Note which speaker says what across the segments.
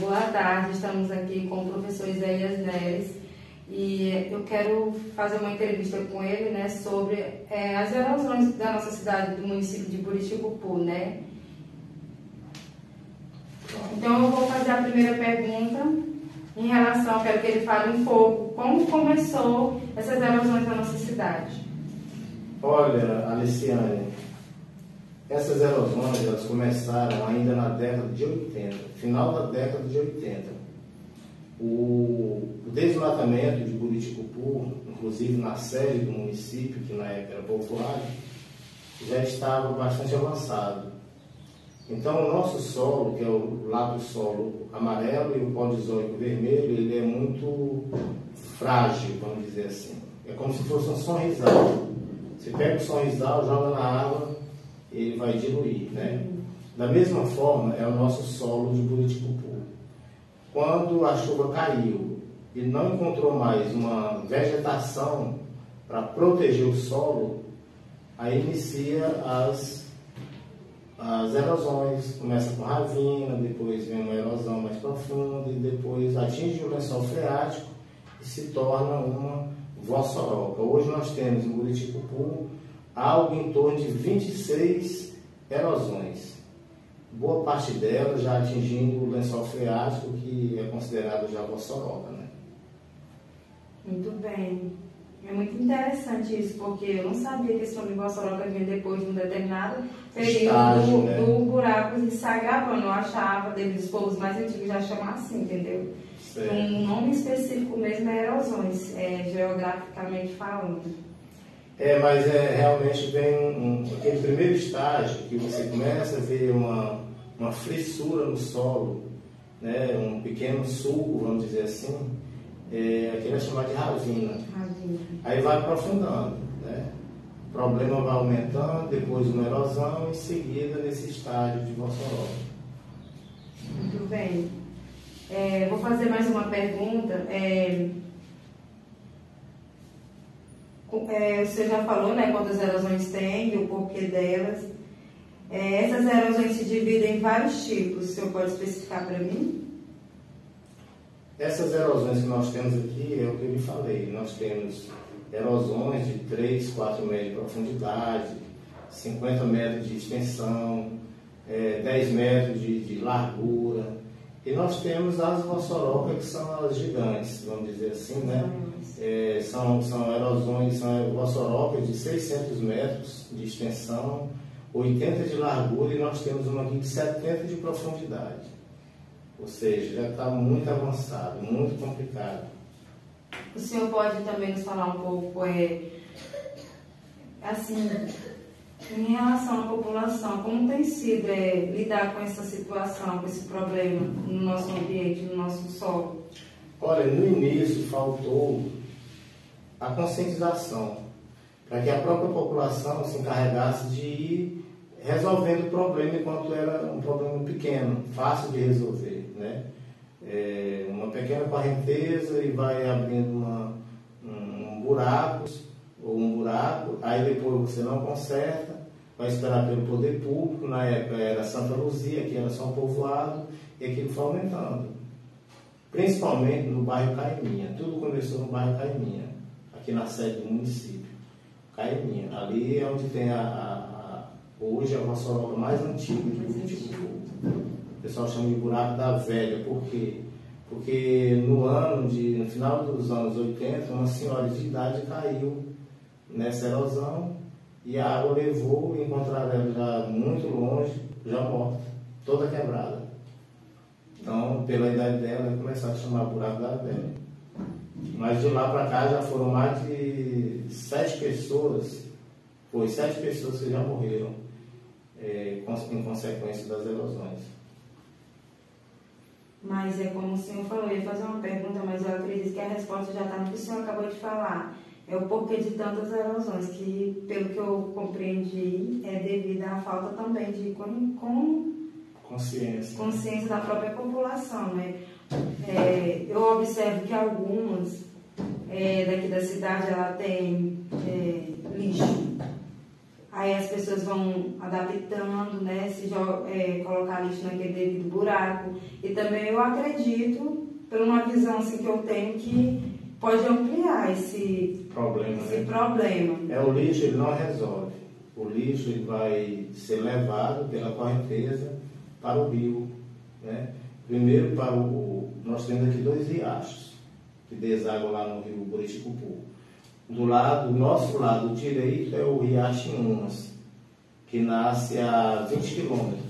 Speaker 1: Boa tarde, estamos aqui com o professor Isaías Neres e eu quero fazer uma entrevista com ele, né, sobre as erosões da nossa cidade, do município de Buriticupu, né? Então eu vou fazer a primeira pergunta em relação, quero que ele fale um pouco como começou essas erosões da nossa cidade.
Speaker 2: Olha, Aliciane, essas erosões elas começaram ainda na década de 80, final da década de 80. O desmatamento de Buriticupu, inclusive na sede do município, que na época era povoado, já estava bastante avançado. Então o nosso solo, que é o lado do solo amarelo e o podizóico vermelho, ele é muito frágil, vamos dizer assim. É como se fosse um sonrisal. Você pega o sonrisal, joga na água, ele vai diluir, né? Da mesma forma é o nosso solo de Buriticupu. Quando a chuva caiu e não encontrou mais uma vegetação para proteger o solo, aí inicia as erosões. Começa com ravina, depois vem uma erosão mais profunda e depois atinge o lençol freático e se torna uma vossoroca. Hoje nós temos em Buriticupu algo em torno de 26 erosões. Boa parte delas já atingindo o lençol freático, que é considerado já vossoroca, né?
Speaker 1: Muito bem. É muito interessante isso, porque eu não sabia que esse nome de vossoroca vinha depois de um determinado período
Speaker 2: estágio, né?
Speaker 1: do buraco se agravando. Eu achava, devido os povos mais antigos já chamam assim, entendeu? Então, um nome específico mesmo é erosões, geograficamente falando.
Speaker 2: Mas realmente vem aquele primeiro estágio que você começa a ver uma frissura no solo, né? Um pequeno sulco, vamos dizer assim, aquele é chamado de ravina. Aí vai aprofundando, né? O problema vai aumentando, depois uma erosão, em seguida nesse estágio de vossoroca.
Speaker 1: Muito bem. Vou fazer mais uma pergunta. Você já falou, né, quantas erosões tem e o porquê delas. Essas erosões se dividem em vários tipos. O senhor pode especificar para mim?
Speaker 2: Essas erosões que nós temos aqui é o que eu lhe falei. Nós temos erosões de 3, 4 metros de profundidade, 50 metros de extensão, 10 metros de largura. E nós temos as vossorocas, que são as gigantes, vamos dizer assim, né? São erosões, são vossorocas de 600 metros de extensão, 80 de largura, e nós temos uma aqui de 70 de profundidade. Ou seja, já está muito avançado, muito complicado.
Speaker 1: O senhor pode também nos falar um pouco, assim, em relação à população, como tem sido lidar com essa situação, com esse problema no nosso ambiente, no nosso solo?
Speaker 2: Olha, no início faltou a conscientização, para que a própria população se encarregasse de ir resolvendo o problema enquanto era um problema pequeno, fácil de resolver, né? Uma pequena correnteza e vai abrindo um buraco, aí depois você não conserta, vai esperar pelo poder público. Na época era Santa Luzia, que era só um povoado, e aquilo foi aumentando. Principalmente no bairro Caiminha. Tudo começou no bairro Caiminha, aqui na sede do município. Caiminha. Ali é onde tem hoje a vossoroca mais antiga de Buriticupu. O pessoal chama de buraco da velha. Por quê? Porque no final dos anos 80, uma senhora de idade caiu nessa erosão e a água levou e encontraram ela já muito longe, já morta, toda quebrada. Então, pela idade dela, começaram a chamar buraco da velha. Mas de lá para cá já foram mais de 7 pessoas, 7 pessoas que já morreram em consequência das erosões.
Speaker 1: Mas como o senhor falou, eu ia fazer uma pergunta, mas eu acredito que a resposta já está no que o senhor acabou de falar. É o porquê de tantas erosões, que pelo que eu compreendi, é devido à falta também de consciência da própria população, né? Eu observo que algumas daqui da cidade, ela tem lixo aí as pessoas vão adaptando, né, se colocar lixo naquele devido buraco. E também eu acredito, por uma visão assim, que eu tenho, que pode ampliar esse problema.
Speaker 2: O lixo ele não resolve. O lixo ele vai ser levado pela correnteza para o rio, né? Primeiro nós temos aqui 2 riachos que desaguam lá no rio Buriticupu. Do nosso lado direito é o riacho Inhumas, que nasce a 20 quilômetros,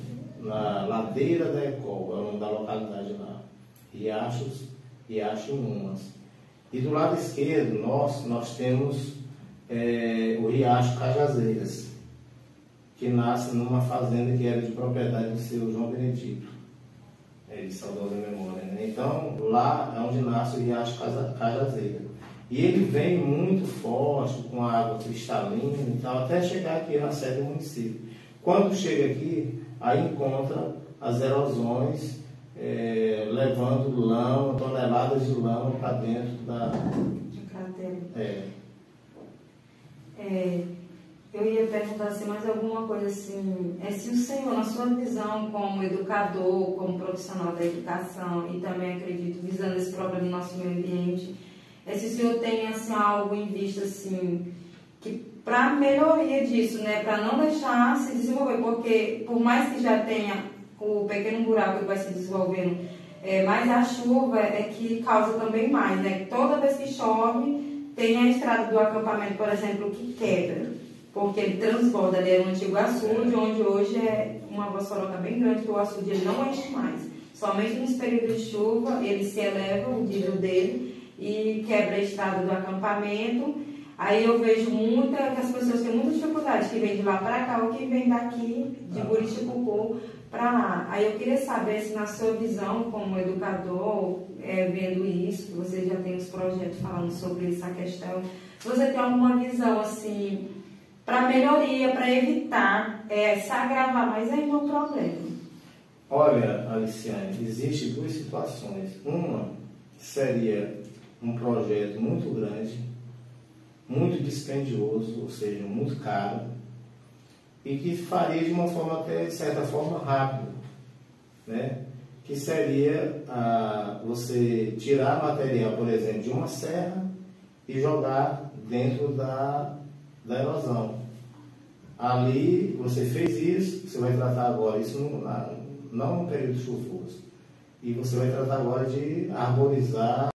Speaker 2: na ladeira da Ecol, é o nome da localidade lá. Riacho Inhumas. E do lado esquerdo nós temos o riacho Cajazeiras, que nasce numa fazenda que era de propriedade do seu João Benedito, de saudosa memória, né? Então, lá é onde nasce o riacho Cajazeira. E ele vem muito forte, com água cristalina e tal, até chegar aqui na sede do município. Quando chega aqui, aí encontra as erosões, levando lama, toneladas de lama para dentro
Speaker 1: de cratera. Eu ia perguntar assim, mais alguma coisa assim, se o senhor, na sua visão como educador, como profissional da educação, e também acredito, visando esse problema no nosso meio ambiente, se o senhor tem assim, algo em vista assim, que para melhoria disso, né, para não deixar se desenvolver, porque por mais que já tenha o pequeno buraco que vai se desenvolvendo, mas a chuva é que causa também mais, né? Toda vez que chove, tem a estrada do acampamento, por exemplo, que quebra, porque ele transborda ali no antigo açude, onde hoje é uma vossoroca bem grande, que o açude ele não enche mais. Somente nos períodos de chuva ele se eleva, o nível dele, e quebra a estrada do acampamento. Aí eu vejo que as pessoas têm muita dificuldade, que vem de lá para cá ou que vem daqui, de Buriticupu, para lá. Aí eu queria saber se na sua visão como educador, vendo isso, que você já tem os projetos falando sobre essa questão, se você tem alguma visão assim, para melhoria, para evitar se agravar mais ainda o problema.
Speaker 2: Olha, Aliciane, existem 2 situações. Uma seria um projeto muito grande, muito dispendioso, ou seja, muito caro, e que faria de uma forma até, de certa forma, rápida, né? Que seria você tirar material, por exemplo, de uma serra e jogar dentro da erosão. Ali, você fez isso, você vai tratar agora, isso não no período chuvoso, e você vai tratar agora de arborizar